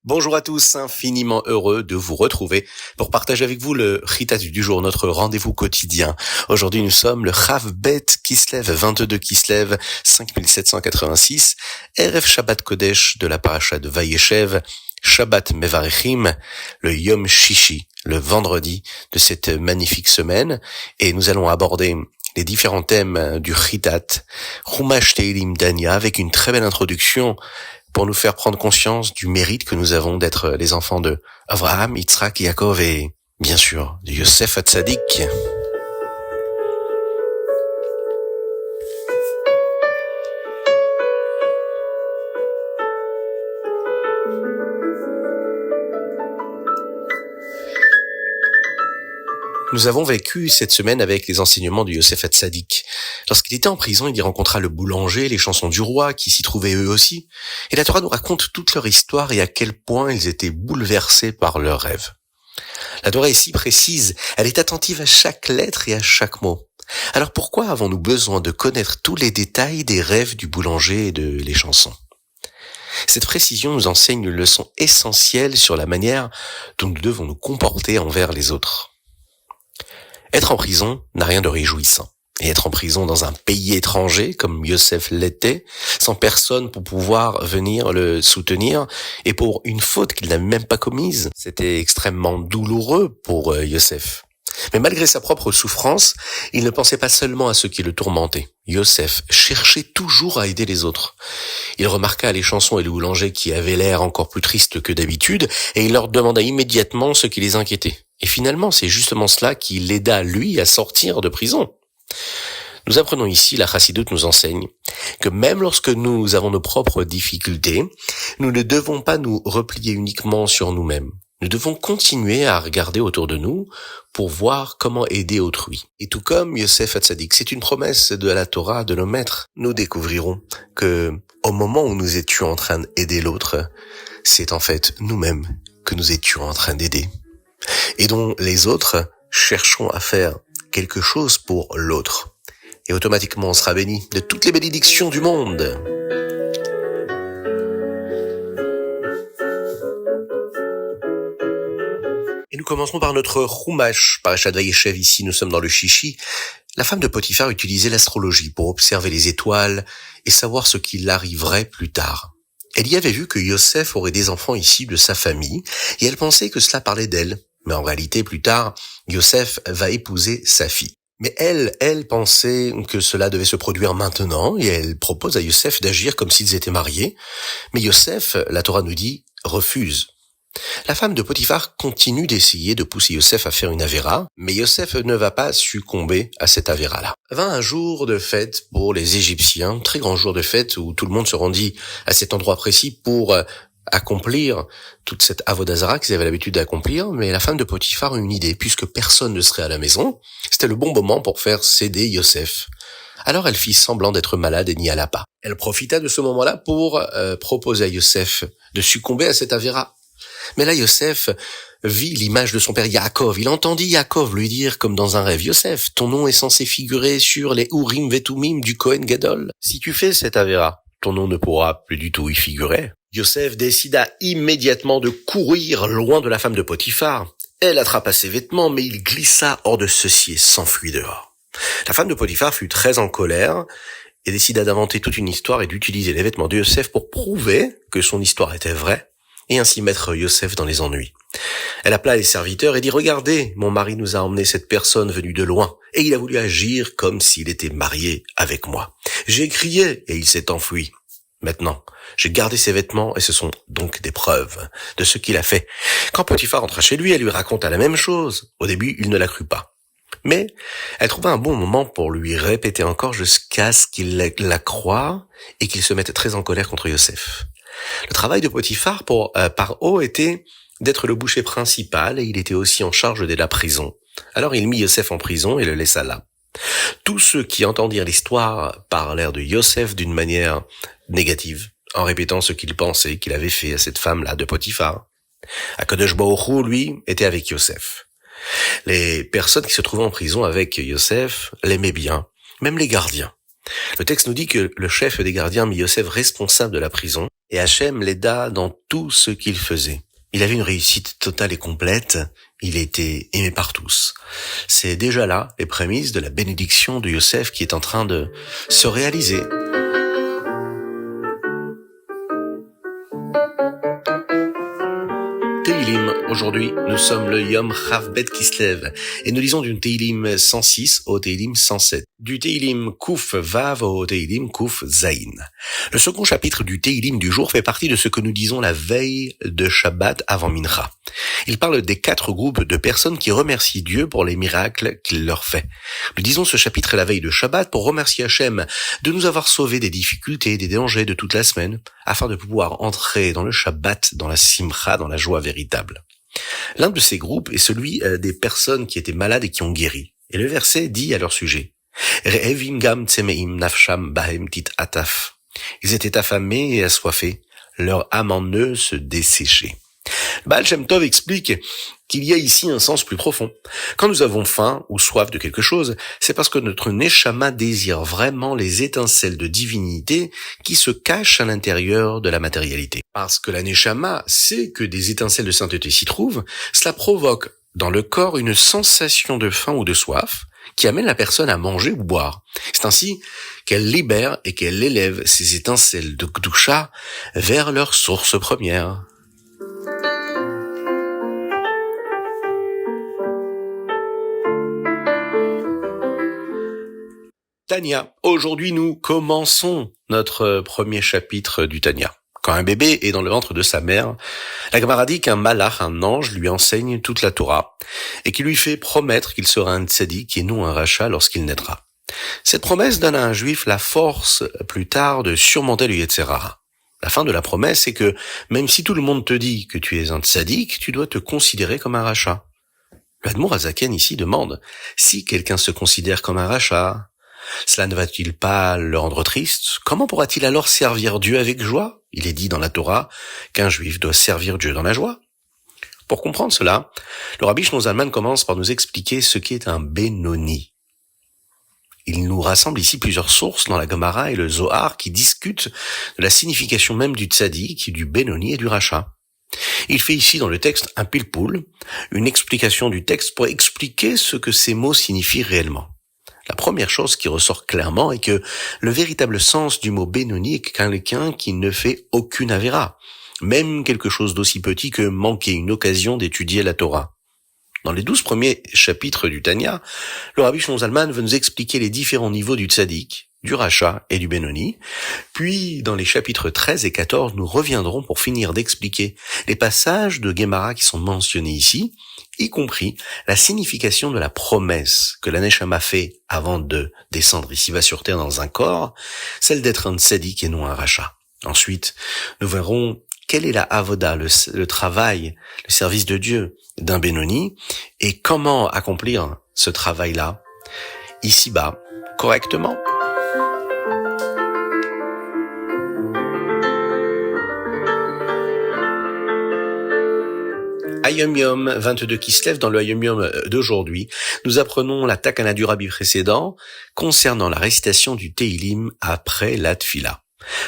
Bonjour à tous, infiniment heureux de vous retrouver pour partager avec vous le Chitat du jour, notre rendez-vous quotidien. Aujourd'hui, nous sommes le Chav Bet Kislev 22 Kislev 5786, Erev Shabbat Kodesh de la paracha de Vayeshev, Shabbat Mevarechim, le Yom Shishi, le vendredi de cette magnifique semaine, et nous allons aborder les différents thèmes du Chitat, Chumash Teilim Dania, avec une très belle introduction pour nous faire prendre conscience du mérite que nous avons d'être les enfants de Avraham, Yitzhak, Yaakov et, bien sûr, de Yosef Hatzadik. Nous avons vécu cette semaine avec les enseignements de Yosef Hatzadik. Lorsqu'il était en prison, il y rencontra le boulanger, les chansons du roi, qui s'y trouvaient eux aussi. Et la Torah nous raconte toute leur histoire et à quel point ils étaient bouleversés par leurs rêves. La Torah est si précise, elle est attentive à chaque lettre et à chaque mot. Alors pourquoi avons-nous besoin de connaître tous les détails des rêves du boulanger et de les chansons ? Cette précision nous enseigne une leçon essentielle sur la manière dont nous devons nous comporter envers les autres. Être en prison n'a rien de réjouissant. Et être en prison dans un pays étranger, comme Yosef l'était, sans personne pour pouvoir venir le soutenir, et pour une faute qu'il n'avait même pas commise, c'était extrêmement douloureux pour Yosef. Mais malgré sa propre souffrance, il ne pensait pas seulement à ceux qui le tourmentaient. Yosef cherchait toujours à aider les autres. Il remarqua les chansons et les boulangers qui avaient l'air encore plus tristes que d'habitude, et il leur demanda immédiatement ce qui les inquiétait. Et finalement, c'est justement cela qui l'aida, lui, à sortir de prison. Nous apprenons ici, la Chassidoute nous enseigne, que même lorsque nous avons nos propres difficultés, nous ne devons pas nous replier uniquement sur nous-mêmes. Nous devons continuer à regarder autour de nous pour voir comment aider autrui. Et tout comme Yosef Hatzadik, c'est une promesse de la Torah, de nos maîtres. Nous découvrirons que au moment où nous étions en train d'aider l'autre, c'est en fait nous-mêmes que nous étions en train d'aider. Et dont les autres chercheront à faire quelque chose pour l'autre. Et automatiquement, on sera béni de toutes les bénédictions du monde. Et nous commencerons par notre Chumash, Parashat Vayeshev. Ici, nous sommes dans le Shishi. La femme de Potiphar utilisait l'astrologie pour observer les étoiles et savoir ce qui l'arriverait plus tard. Elle y avait vu que Yosef aurait des enfants issus de sa famille, et elle pensait que cela parlait d'elle. Mais en réalité, plus tard, Yosef va épouser sa fille. Mais elle pensait que cela devait se produire maintenant, et elle propose à Yosef d'agir comme s'ils étaient mariés. Mais Yosef, la Torah nous dit, refuse. La femme de Potiphar continue d'essayer de pousser Yosef à faire une avéra, mais Yosef ne va pas succomber à cette avéra-là. Vint un jour de fête pour les Égyptiens, très grand jour de fête où tout le monde se rendit à cet endroit précis pour accomplir toute cette avodah zara qu'ils avaient l'habitude d'accomplir, mais la femme de Potiphar eut une idée, puisque personne ne serait à la maison, c'était le bon moment pour faire céder Yosef. Alors elle fit semblant d'être malade et n'y alla pas. Elle profita de ce moment-là pour proposer à Yosef de succomber à cette avéra. Mais là, Yosef vit l'image de son père Yaakov. Il entendit Yaakov lui dire, comme dans un rêve, « Yosef, ton nom est censé figurer sur les Urim Vetumim du Kohen Gadol. Si tu fais cette avéra, ton nom ne pourra plus du tout y figurer. » Yosef décida immédiatement de courir loin de la femme de Potiphar. Elle attrapa ses vêtements, mais il glissa hors de ceux-ci et s'enfuit dehors. La femme de Potiphar fut très en colère et décida d'inventer toute une histoire et d'utiliser les vêtements de Yosef pour prouver que son histoire était vraie et ainsi mettre Yosef dans les ennuis. Elle appela les serviteurs et dit « Regardez, mon mari nous a emmené cette personne venue de loin et il a voulu agir comme s'il était marié avec moi. J'ai crié et il s'est enfui. Maintenant, j'ai gardé ses vêtements et ce sont donc des preuves de ce qu'il a fait. » Quand Potiphar rentra chez lui, elle lui raconta la même chose. Au début, il ne la crut pas. Mais elle trouva un bon moment pour lui répéter encore jusqu'à ce qu'il la croie et qu'il se mette très en colère contre Yosef. Le travail de Potiphar par haut était d'être le boucher principal et il était aussi en charge de la prison. Alors il mit Yosef en prison et le laissa là. Tous ceux qui entendirent l'histoire parlèrent de Yosef d'une manière négative, en répétant ce qu'ils pensaient qu'il avait fait à cette femme-là de Potiphar. Akadosh Baruch Hu, lui, était avec Yosef. Les personnes qui se trouvaient en prison avec Yosef l'aimaient bien, même les gardiens. Le texte nous dit que le chef des gardiens mit Yosef responsable de la prison Et Hachem l'aida dans tout ce qu'il faisait. Il avait une réussite totale et complète. Il était aimé par tous. C'est déjà là les prémices de la bénédiction de Yosef qui est en train de se réaliser. Teilim. Aujourd'hui, nous sommes le Yom Chav Bet Kislev et nous lisons du Teilim 106 au Teilim 107, du Teilim Kuf Vav au Teilim Kuf Zayin. Le second chapitre du Teilim du jour fait partie de ce que nous disons la veille de Shabbat avant Mincha. Il parle des 4 groupes de personnes qui remercient Dieu pour les miracles qu'il leur fait. Nous disons ce chapitre la veille de Shabbat pour remercier Hachem de nous avoir sauvés des difficultés, des dangers de toute la semaine, afin de pouvoir entrer dans le Shabbat, dans la simcha, dans la joie véritable. L'un de ces groupes est celui des personnes qui étaient malades et qui ont guéri. Et le verset dit à leur sujet, Re'evim gam tsemeim nafsham bahem tit ataf. Ils étaient affamés et assoiffés, leur âme en eux se desséchait. Baal Shem Tov explique qu'il y a ici un sens plus profond. Quand nous avons faim ou soif de quelque chose, c'est parce que notre Neshama désire vraiment les étincelles de divinité qui se cachent à l'intérieur de la matérialité. Parce que la Neshama sait que des étincelles de sainteté s'y trouvent, cela provoque dans le corps une sensation de faim ou de soif qui amène la personne à manger ou boire. C'est ainsi qu'elle libère et qu'elle élève ces étincelles de Kedusha vers leur source première. Tanya. Aujourd'hui, nous commençons notre premier chapitre du Tanya. Quand un bébé est dans le ventre de sa mère, la Gemara dit qu'un malach, un ange, lui enseigne toute la Torah et qui lui fait promettre qu'il sera un tzaddik et non un rachat lorsqu'il naîtra. Cette promesse donne à un juif la force, plus tard, de surmonter le Yetzer Hara. La fin de la promesse est que, même si tout le monde te dit que tu es un tzaddik, tu dois te considérer comme un rachat. Le Admour Hazaken ici demande, si quelqu'un se considère comme un rachat, cela ne va-t-il pas le rendre triste? Comment pourra-t-il alors servir Dieu avec joie? Il est dit dans la Torah qu'un juif doit servir Dieu dans la joie. Pour comprendre cela, le Rabbi Shlomo Zalman commence par nous expliquer ce qu'est un Benoni. Il nous rassemble ici plusieurs sources dans la Gemara et le Zohar qui discutent de la signification même du tzaddik, du Benoni et du rachat. Il fait ici dans le texte un pilpoul, une explication du texte pour expliquer ce que ces mots signifient réellement. La première chose qui ressort clairement est que le véritable sens du mot Benoni est quelqu'un qui ne fait aucune avéra, même quelque chose d'aussi petit que manquer une occasion d'étudier la Torah. Dans les 12 premiers chapitres du Tanya, le Rabbi Shlomo Zalman veut nous expliquer les différents niveaux du tzaddik, du rachat et du Benoni. Puis, dans les chapitres 13 et 14, nous reviendrons pour finir d'expliquer les passages de Gemara qui sont mentionnés ici, y compris la signification de la promesse que la Neshama fait avant de descendre ici-bas sur terre dans un corps, celle d'être un tzaddik et non un rachat. Ensuite, nous verrons quelle est la avoda, le travail, le service de Dieu d'un Benoni, et comment accomplir ce travail-là, ici-bas, correctement. Hayom Yom 22 Kislev, dans le Hayom Yom d'aujourd'hui, nous apprenons la takana du rabbi précédent concernant la récitation du Teilim après la Tfila.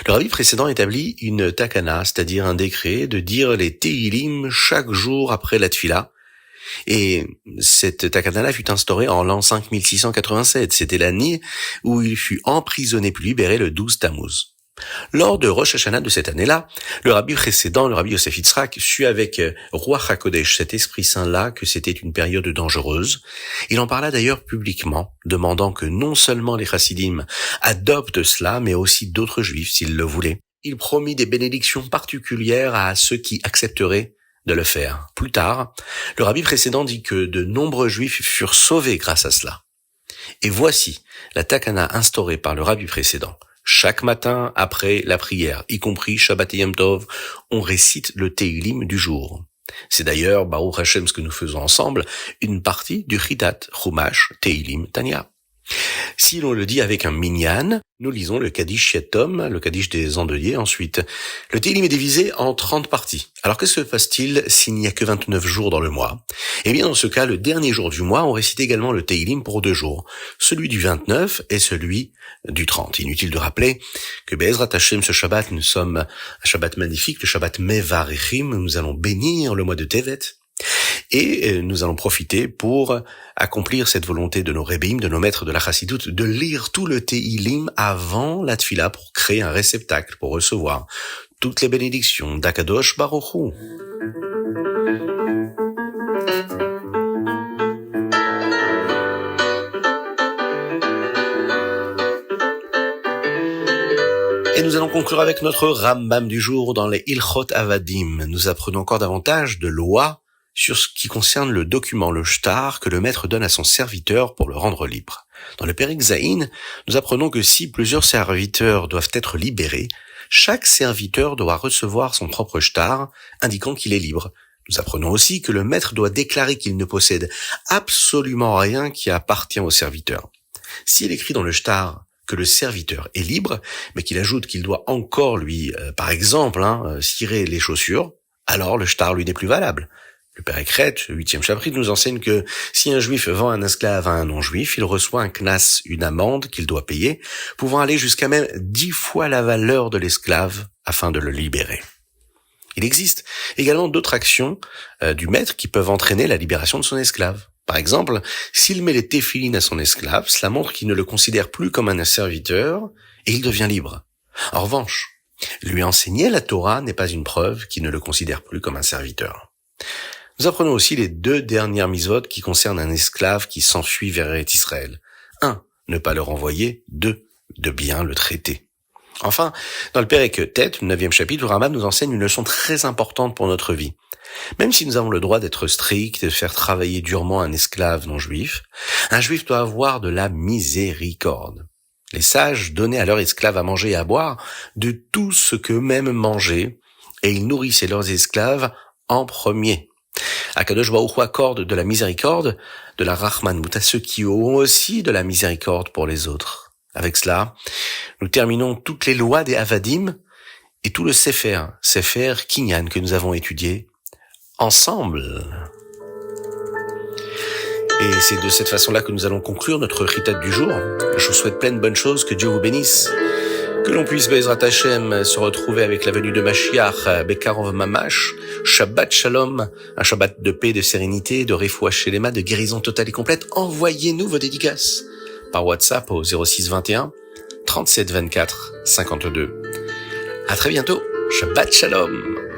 Le rabbi précédent établit une takana, c'est-à-dire un décret de dire les Teilim chaque jour après la Tfila. Et cette takana fut instaurée en l'an 5687. C'était l'année où il fut emprisonné puis libéré le 12 Tammuz. Lors de Rosh Hashanah de cette année-là, le rabbi précédent, le rabbi Yosef Yitzhak, sut avec Ruach HaKodesh, cet esprit saint-là, que c'était une période dangereuse. Il en parla d'ailleurs publiquement, demandant que non seulement les chassidim adoptent cela, mais aussi d'autres juifs s'ils le voulaient. Il promit des bénédictions particulières à ceux qui accepteraient de le faire. Plus tard, le rabbi précédent dit que de nombreux juifs furent sauvés grâce à cela. Et voici la takana instaurée par le rabbi précédent. Chaque matin, après la prière, y compris Shabbat et Yom Tov, on récite le Teilim du jour. C'est d'ailleurs, Baruch Hashem, ce que nous faisons ensemble, une partie du Chitat, Chumash, Teilim, Tanya. Si l'on le dit avec un minyan, nous lisons le Kaddish Yatom, le Kaddish des endeuillés ensuite. Le Tehillim est divisé en 30 parties. Alors que se passe-t-il s'il n'y a que 29 jours dans le mois? Eh bien dans ce cas, le dernier jour du mois, on récite également le Tehillim pour 2 jours. Celui du 29 et celui du 30. Inutile de rappeler que Be'ezrat Hashem, ce Shabbat, nous sommes un Shabbat magnifique, le Shabbat Mevarechim, nous allons bénir le mois de Tevet. Et nous allons profiter pour accomplir cette volonté de nos Rebbeim, de nos maîtres de la Chassidoute, de lire tout le Tehillim avant la Tfila pour créer un réceptacle, pour recevoir toutes les bénédictions d'Akadosh Baruch Hu. Et nous allons conclure avec notre Rambam du jour dans les Ilchot Avadim. Nous apprenons encore davantage de lois sur ce qui concerne le document, le shtar, que le maître donne à son serviteur pour le rendre libre. Dans le Perek Zayin, nous apprenons que si plusieurs serviteurs doivent être libérés, chaque serviteur doit recevoir son propre shtar, indiquant qu'il est libre. Nous apprenons aussi que le maître doit déclarer qu'il ne possède absolument rien qui appartient au serviteur. S'il écrit dans le shtar que le serviteur est libre, mais qu'il ajoute qu'il doit encore lui, par exemple, cirer les chaussures, alors le shtar lui n'est plus valable. Le Père Ekret, 8e chapitre, nous enseigne que si un juif vend un esclave à un non-juif, il reçoit un knas, une amende qu'il doit payer, pouvant aller jusqu'à même 10 fois la valeur de l'esclave afin de le libérer. Il existe également d'autres actions du maître qui peuvent entraîner la libération de son esclave. Par exemple, s'il met les téphilines à son esclave, cela montre qu'il ne le considère plus comme un serviteur et il devient libre. En revanche, lui enseigner la Torah n'est pas une preuve qu'il ne le considère plus comme un serviteur. Nous apprenons aussi les 2 dernières mitzvot qui concernent un esclave qui s'enfuit vers Eretz Israël. 1. Ne pas le renvoyer. 2. De bien le traiter. Enfin, dans le Perek Tet, le 9e chapitre, le Rambam nous enseigne une leçon très importante pour notre vie. Même si nous avons le droit d'être stricts, de faire travailler durement un esclave non-juif, un juif doit avoir de la miséricorde. Les sages donnaient à leurs esclaves à manger et à boire de tout ce qu'eux-mêmes mangeaient, et ils nourrissaient leurs esclaves en premier. Akadosh Baruch Hu accorde de la miséricorde, de la Rahmanut à ceux qui ont aussi de la miséricorde pour les autres. Avec cela, nous terminons toutes les lois des Avadim et tout le Sefer Kinyan que nous avons étudié ensemble. Et c'est de cette façon-là que nous allons conclure notre Ritat du jour. Je vous souhaite plein de bonnes choses, que Dieu vous bénisse. Que l'on puisse, Be'ezrat Hashem, se retrouver avec la venue de Mashiach, Bekarov Mamash, Shabbat Shalom, un Shabbat de paix, de sérénité, de Refoua Shelema, de guérison totale et complète. Envoyez-nous vos dédicaces par WhatsApp au 06 21 37 24 52. À très bientôt. Shabbat Shalom.